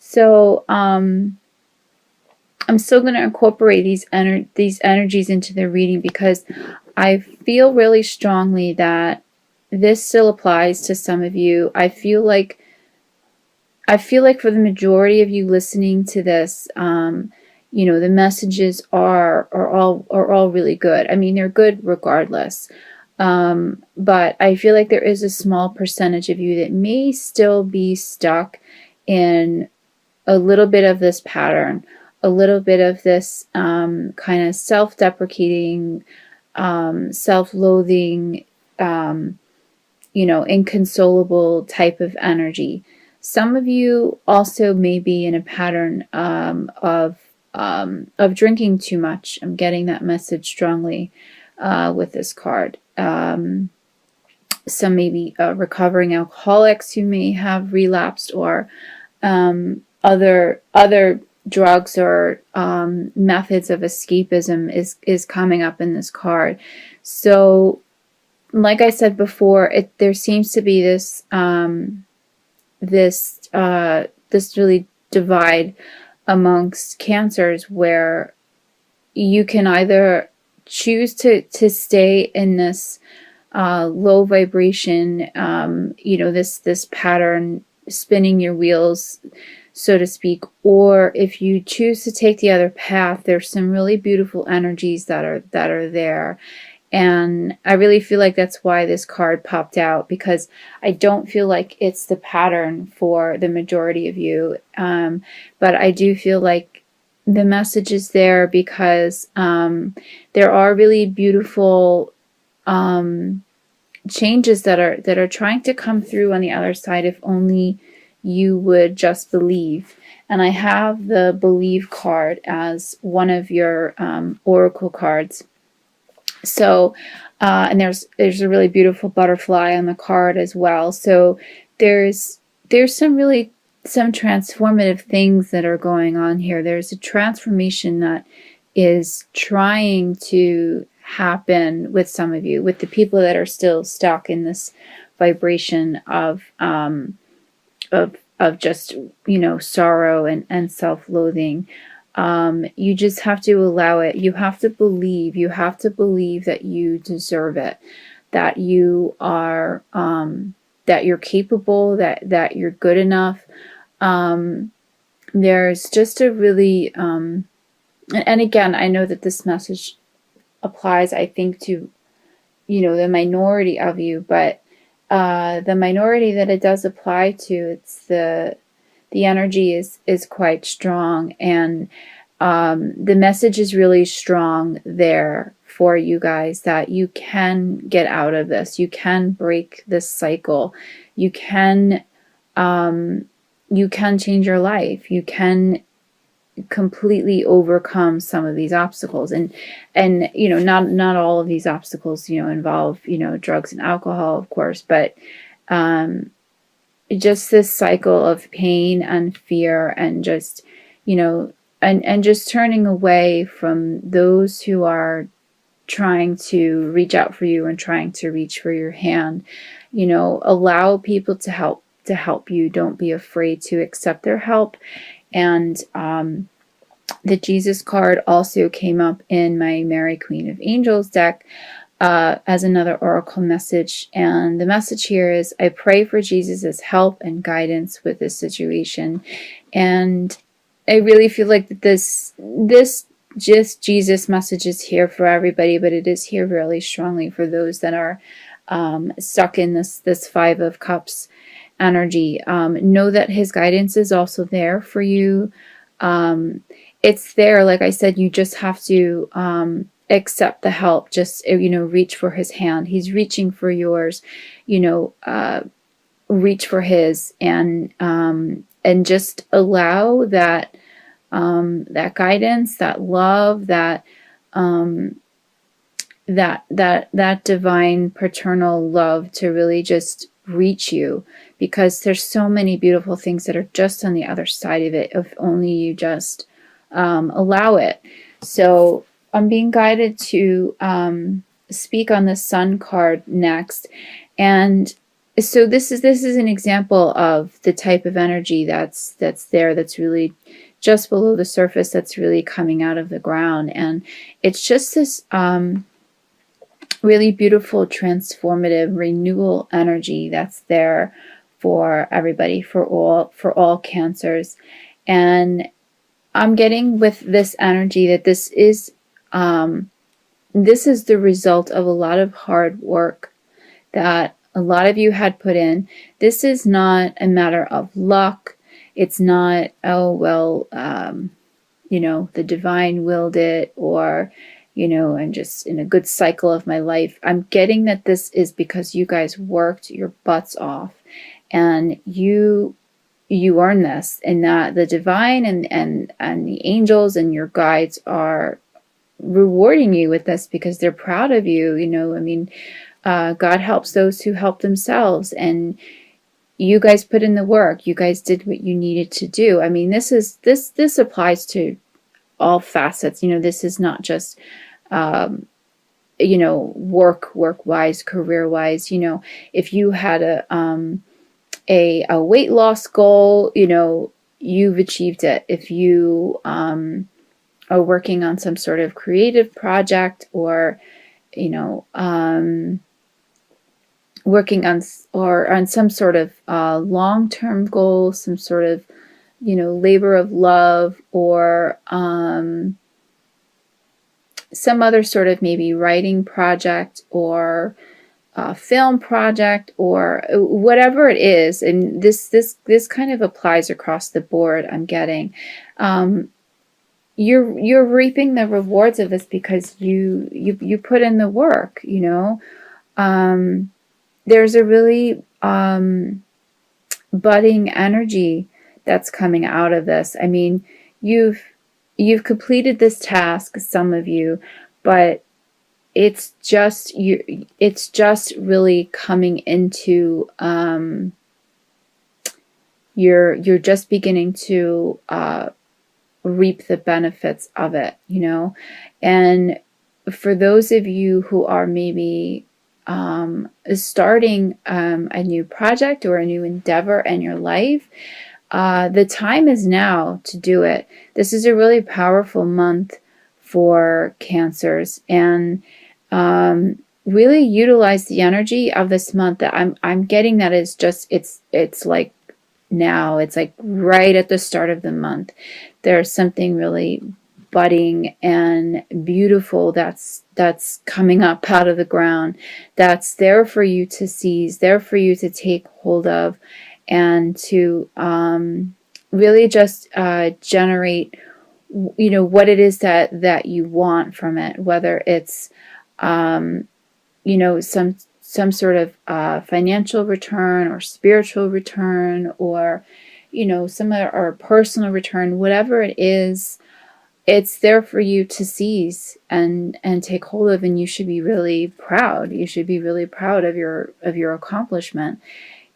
So I'm still going to incorporate these energies into the reading, because I feel really strongly that this still applies to some of you. I feel like for the majority of you listening to this, the messages are all really good. I mean, they're good regardless. But I feel like there is a small percentage of you that may still be stuck in a little bit of this pattern, a little bit of this kind of self-deprecating, self-loathing, inconsolable type of energy. Some of you also may be in a pattern of drinking too much. I'm getting that message strongly with this card. Some maybe recovering alcoholics who may have relapsed, or other drugs or methods of escapism is coming up in this card. So, like I said before, there seems to be this this really divide amongst cancers, where you can either choose to stay in this low vibration, this pattern, spinning your wheels, so to speak, or if you choose to take the other path, there's some really beautiful energies that are there. And I really feel like that's why this card popped out, because I don't feel like it's the pattern for the majority of you. But I do feel like the message is there, because there are really beautiful changes that are trying to come through on the other side, if only you would just believe. And I have the believe card as one of your oracle cards. So, and there's a really beautiful butterfly on the card as well. So there's some transformative things that are going on here. There's a transformation that is trying to happen with some of you, with the people that are still stuck in this vibration of just, sorrow and self-loathing. You just have to allow it. You have to believe. You have to believe that you deserve it, that you are, that you're capable, that you're good enough. There's just a really, and again, I know that this message applies, I think, to, the minority of you, but the minority that it does apply to, it's the energy is quite strong, and the message is really strong there for you guys, that you can get out of this. You can break this cycle. You can change your life. You can completely overcome some of these obstacles, and not all of these obstacles involve drugs and alcohol, of course, but just this cycle of pain and fear, and just and just turning away from those who are trying to reach out for you and trying to reach for your hand. Allow people to help you. Don't be afraid to accept their help. And the Jesus card also came up in my Mary Queen of Angels deck as another oracle message. And the message here is, I pray for Jesus' help and guidance with this situation. And I really feel like that this just Jesus message is here for everybody, but it is here really strongly for those that are stuck in this Five of Cups energy. Know that his guidance is also there for you. It's there, like I said, you just have to accept the help. Just reach for his hand. He's reaching for yours. Reach for his, and just allow that that guidance, that love, that divine paternal love to really just reach you, because there's so many beautiful things that are just on the other side of it, if only you just allow it. So I'm being guided to speak on the Sun card next, and So this is an example of the type of energy that's there, that's really just below the surface, that's really coming out of the ground. And it's just this really beautiful, transformative, renewal energy that's there for everybody, for all cancers. And I'm getting with this energy that this is the result of a lot of hard work that a lot of you had put in. This is not a matter of luck. It's not, oh, well, the divine willed it, or, I'm just in a good cycle of my life. I'm getting that this is because you guys worked your butts off, and you earn this, and that the divine and the angels and your guides are rewarding you with this because they're proud of you. God helps those who help themselves, and you guys put in the work. You guys did what you needed to do. I mean, this applies to all facets. This is not just work wise, career wise. If you had a weight loss goal, you've achieved it. If you are working on some sort of creative project, or working on some sort of long-term goal, some sort of labor of love, or some other sort of maybe writing project, or film project, or whatever it is. And this kind of applies across the board, I'm getting. You're reaping the rewards of this because you put in the work. There's a really budding energy that's coming out of this. I mean, you've completed this task, some of you, but it's just really coming into you're just beginning to reap the benefits of it, and for those of you who are maybe starting a new project or a new endeavor in your life, the time is now to do it. This is a really powerful month for Cancers, and really utilize the energy of this month. That I'm getting that is just it's like now, it's like right at the start of the month. There's something really budding and beautiful that's coming up out of the ground, that's there for you to seize, there for you to take hold of, and to really just generate what it is that you want from it, whether it's some sort of financial return, or spiritual return, or some other, or personal return. Whatever it is, it's there for you to seize and take hold of, and you should be really proud. You should be really proud of your accomplishment.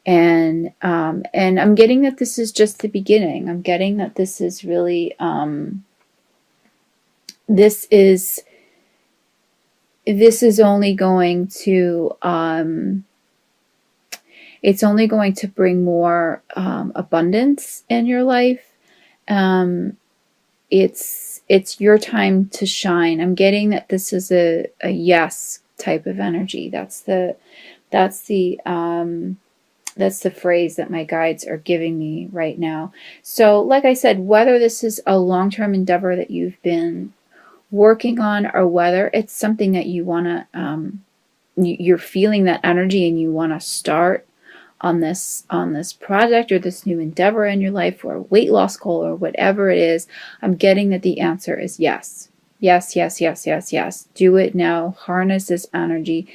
And I'm getting that this is just the beginning. I'm getting that this is really this is only going to it's only going to bring more abundance in your life. It's your time to shine. I'm getting that this is a yes type of energy. That's the phrase that my guides are giving me right now. So like I said, whether this is a long-term endeavor that you've been working on, or whether it's something that you want to you're feeling that energy and you want to start on this project, or this new endeavor in your life, or a weight loss goal, or whatever it is, I'm getting that the answer is yes. Yes, yes, yes, yes, yes. Do it now. Harness this energy.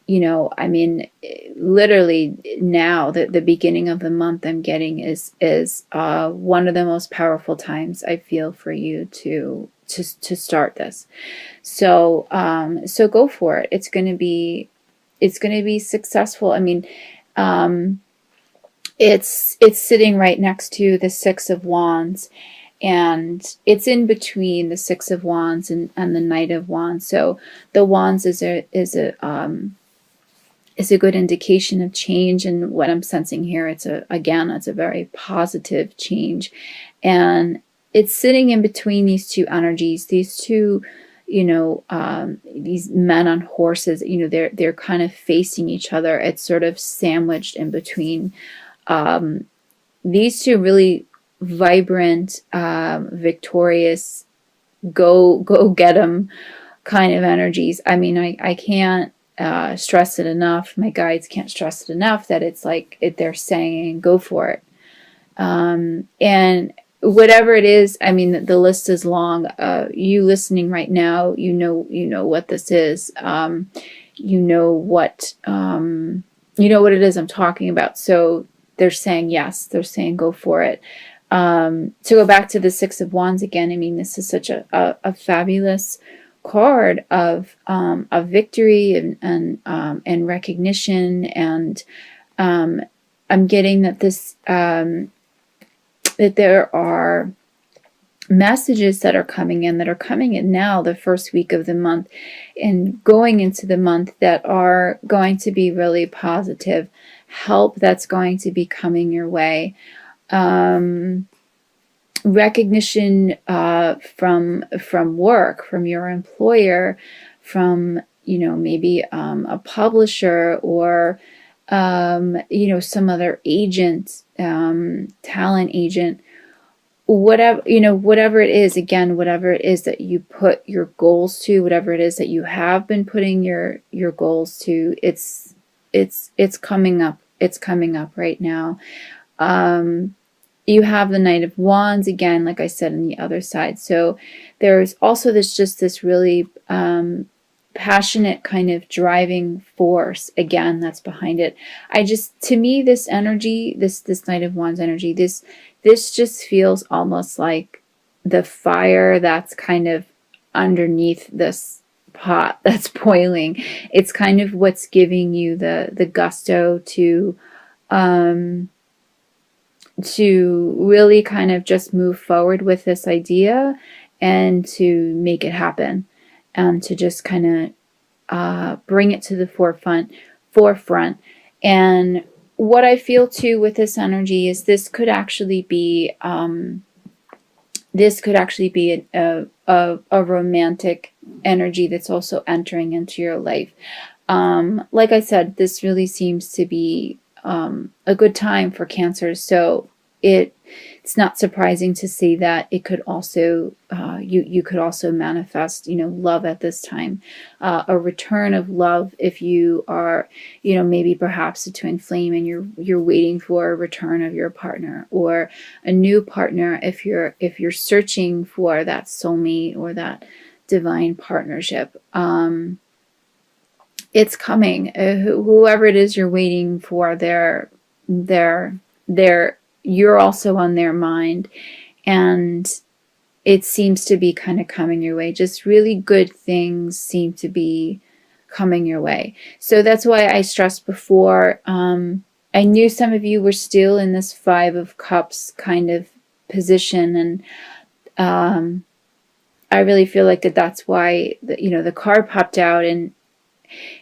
I mean, literally now, the beginning of the month, I'm getting is one of the most powerful times I feel for you to start this. So go for it. It's going to be successful. I mean, it's sitting right next to the Six of Wands, and it's in between the Six of Wands and the Knight of Wands. So the Wands is a is a good indication of change. And what I'm sensing here, it's a very positive change. And it's sitting in between these two energies, these two, these men on horses, they're kind of facing each other. It's sort of sandwiched in between these two really vibrant, victorious, go get 'em kind of energies. I mean, I can't stress it enough. My guides can't stress it enough that it's like they're saying, go for it. And whatever it is, I mean, the list is long. You listening right now, you know what this is. You know what it is I'm talking about. So they're saying yes. They're saying go for it. To go back to the Six of Wands again, I mean, this is such a fabulous card of victory and recognition, and I'm getting that this that there are messages that are coming in now, the first week of the month and going into the month, that are going to be really positive help that's going to be coming your way. Recognition from work, from your employer, from maybe a publisher, or some other agent, talent agent, whatever it is. Again, whatever it is that you put your goals to, whatever it is that you have been putting your goals to, it's coming up. It's coming up right now. You have the Knight of Wands again, like I said, on the other side. So there's also this really passionate kind of driving force again that's behind it. To me, this energy, this Knight of Wands energy, this just feels almost like the fire that's kind of underneath this pot that's boiling. It's kind of what's giving you the gusto to really kind of just move forward with this idea and to make it happen, and to just kind of bring it to the forefront. And what I feel too with this energy is this could actually be a romantic energy that's also entering into your life. Like I said, this really seems to be a good time for Cancers, so it's not surprising to see that it could also you could also manifest love at this time, a return of love if you are maybe perhaps a twin flame and you're waiting for a return of your partner, or a new partner if you're searching for that soulmate or that divine partnership. It's coming. Whoever it is you're waiting for, you're also on their mind, and it seems to be kind of coming your way. Just really good things seem to be coming your way. So that's why I stressed before. I knew some of you were still in this Five of Cups kind of position, and I really feel like that's why the card popped out, and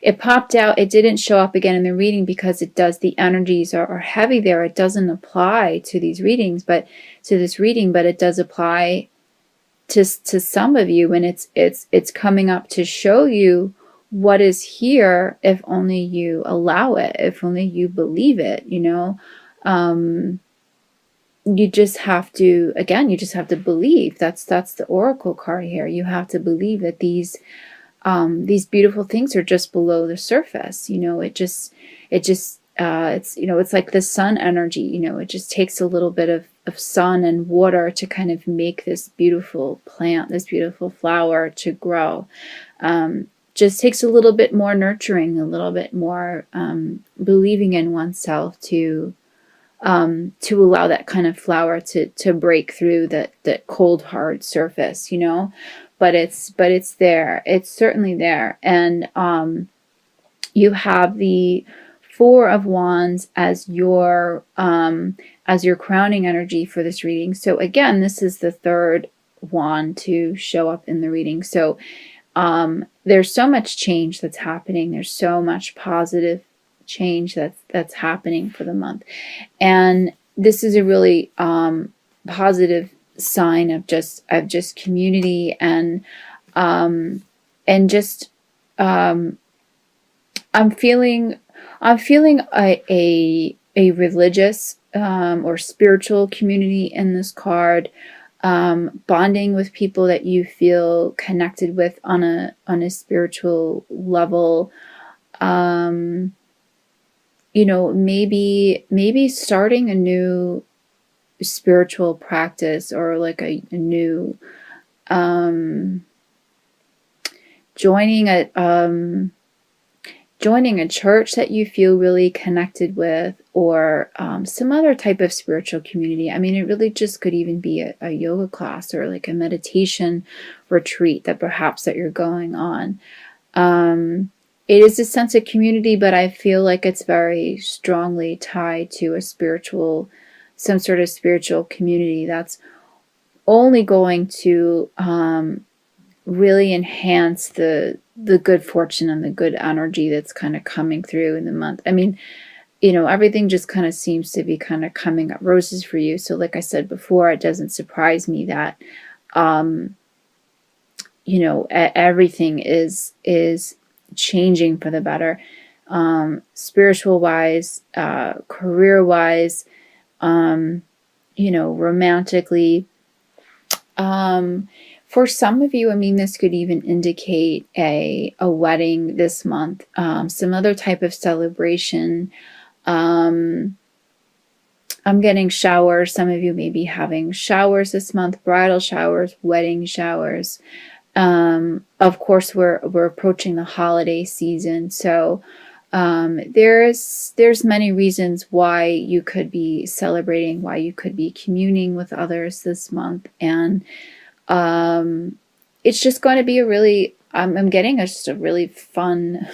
it popped out. It didn't show up again in the reading because the energies are heavy there. It doesn't apply to these readings, but to this reading, but it does apply to some of you, and it's coming up to show you what is here if only you allow it, if only you believe it. You just have to believe. That's the Oracle card here. You have to believe that these beautiful things are just below the surface. It's like the sun energy. It just takes a little bit of sun and water to kind of make this beautiful plant, this beautiful flower to grow. Just takes a little bit more nurturing, a little bit more believing in oneself to allow that kind of flower to break through that cold, hard surface. But it's there. It's certainly there. And you have the Four of Wands as your crowning energy for this reading. So again, this is the third wand to show up in the reading. So there's so much change that's happening. There's so much positive change that's happening for the month. And this is a really positive sign of just community and just I'm feeling a religious or spiritual community in this card, bonding with people that you feel connected with on a spiritual level. You know, maybe starting a new spiritual practice, or like a new joining a church that you feel really connected with, or some other type of spiritual community. I mean, it really just could even be a yoga class, or like a meditation retreat that perhaps that you're going on. It is a sense of community, but I feel like it's very strongly tied to some sort of spiritual community that's only going to really enhance the good fortune and the good energy that's kind of coming through in the month. I mean, you know, everything just kind of seems to be kind of coming up roses for you. So like I said before, it doesn't surprise me that, you know, everything is changing for the better, spiritual wise, career wise, you know, romantically. For some of you, I mean, this could even indicate a wedding this month, some other type of celebration. I'm getting showers. Some of you may be having showers this month, bridal showers, wedding showers. Of course, we're approaching the holiday season, so there's many reasons why you could be celebrating, why you could be communing with others this month, and it's just going to be a really, I'm getting just a really fun,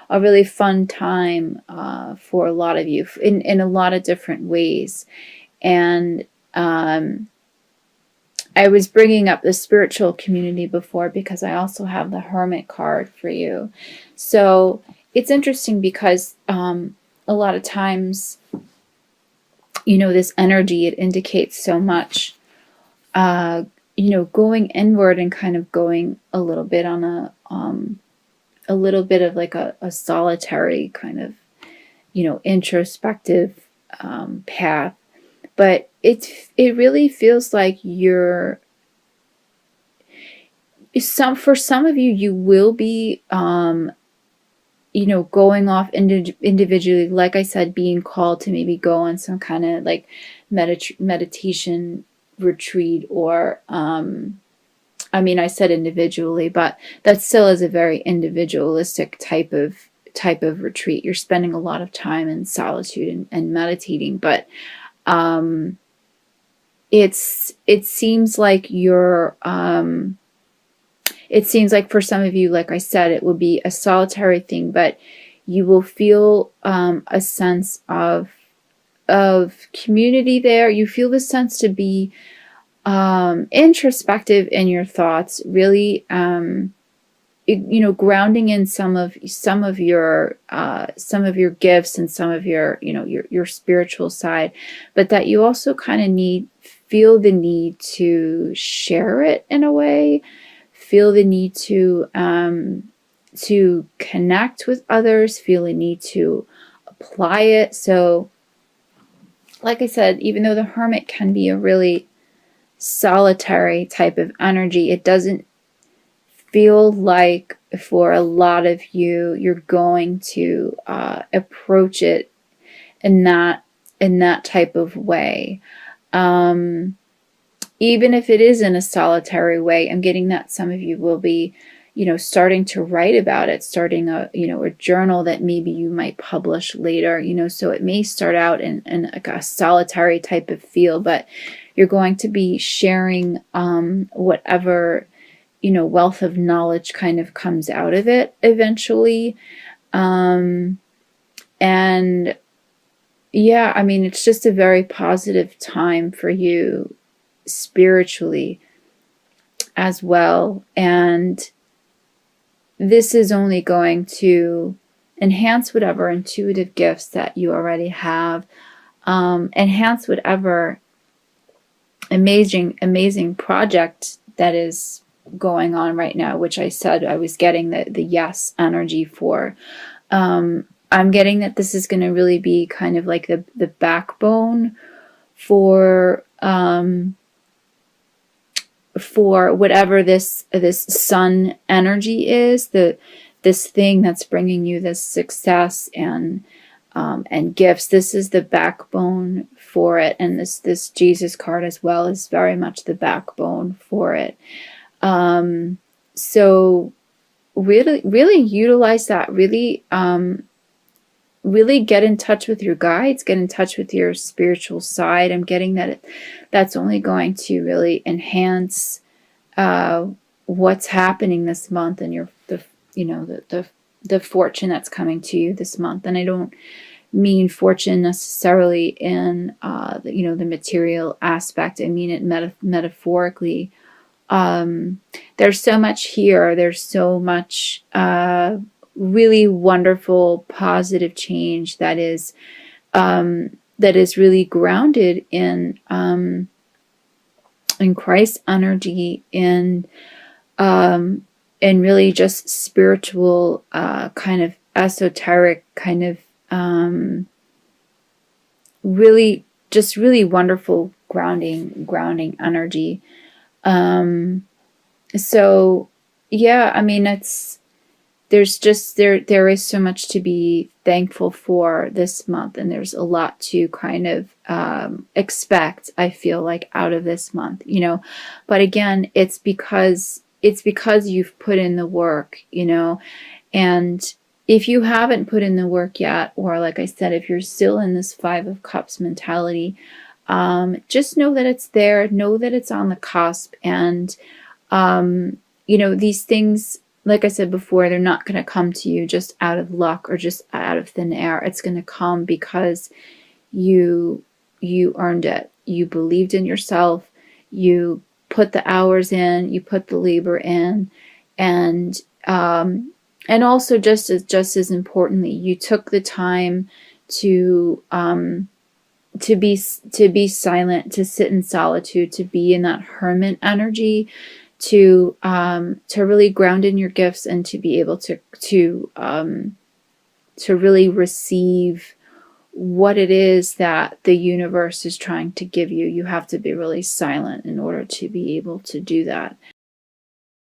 a really fun time for a lot of you in a lot of different ways. And I was bringing up the spiritual community before because I also have the Hermit card for you. So it's interesting because a lot of times, you know, this energy, it indicates so much, you know, going inward and kind of going a little bit on a little bit of like a solitary kind of, you know, introspective path. But it really feels like for some of you, you will be, you know, going off individually, like I said, being called to maybe go on some kind of like meditation retreat, or I mean, I said individually, but that still is a very individualistic type of retreat. You're spending a lot of time in solitude and meditating, but it seems like it seems like for some of you, like I said, it will be a solitary thing, but you will feel a sense of community there. You feel the sense to be introspective in your thoughts, really, you know, grounding in some of your gifts and some of your, you know, your spiritual side, but that you also kind of feel the need to share it in a way, feel the need to connect with others, feel the need to apply it. So like I said, even though the Hermit can be a really solitary type of energy, it doesn't feel like for a lot of you, you're going to approach it in that type of way. Even if it is in a solitary way, I'm getting that some of you will be, you know, starting to write about it, starting a journal that maybe you might publish later, you know, so it may start out in like a solitary type of feel, but you're going to be sharing whatever, you know, wealth of knowledge kind of comes out of it eventually. And yeah, I mean, it's just a very positive time for you spiritually as well. And this is only going to enhance whatever intuitive gifts that you already have. Enhance whatever amazing project that is going on right now, which I said I was getting the yes energy for. I'm getting that this is going to really be kind of like the backbone for whatever this sun energy is, this thing that's bringing you this success and gifts. This is the backbone for it, and this Jesus card as well is very much the backbone for it. So really utilize that. Really get in touch with your guides, get in touch with your spiritual side. I'm getting that that's only going to really enhance what's happening this month and the fortune that's coming to you this month. And I don't mean fortune necessarily in the material aspect. I mean it metaphorically. There's so much here. There's so much really wonderful, positive change that is really grounded in Christ's energy, in really just spiritual, kind of esoteric, kind of really wonderful grounding energy. So yeah, I mean, there is so much to be thankful for this month, and there's a lot to kind of expect, I feel like, out of this month, but again, it's because you've put in the work, and if you haven't put in the work yet, or like I said, if you're still in this 5 of Cups mentality, just know that it's there, know that it's on the cusp, and these things, like I said before, they're not going to come to you just out of luck or just out of thin air. It's going to come because you earned it. You believed in yourself. You put the hours in. You put the labor in, and also just as importantly, you took the time to be silent, to sit in solitude, to be in that hermit energy, to really ground in your gifts, and to be able to really receive what it is that the universe is trying to give you. You have to be really silent in order to be able to do that.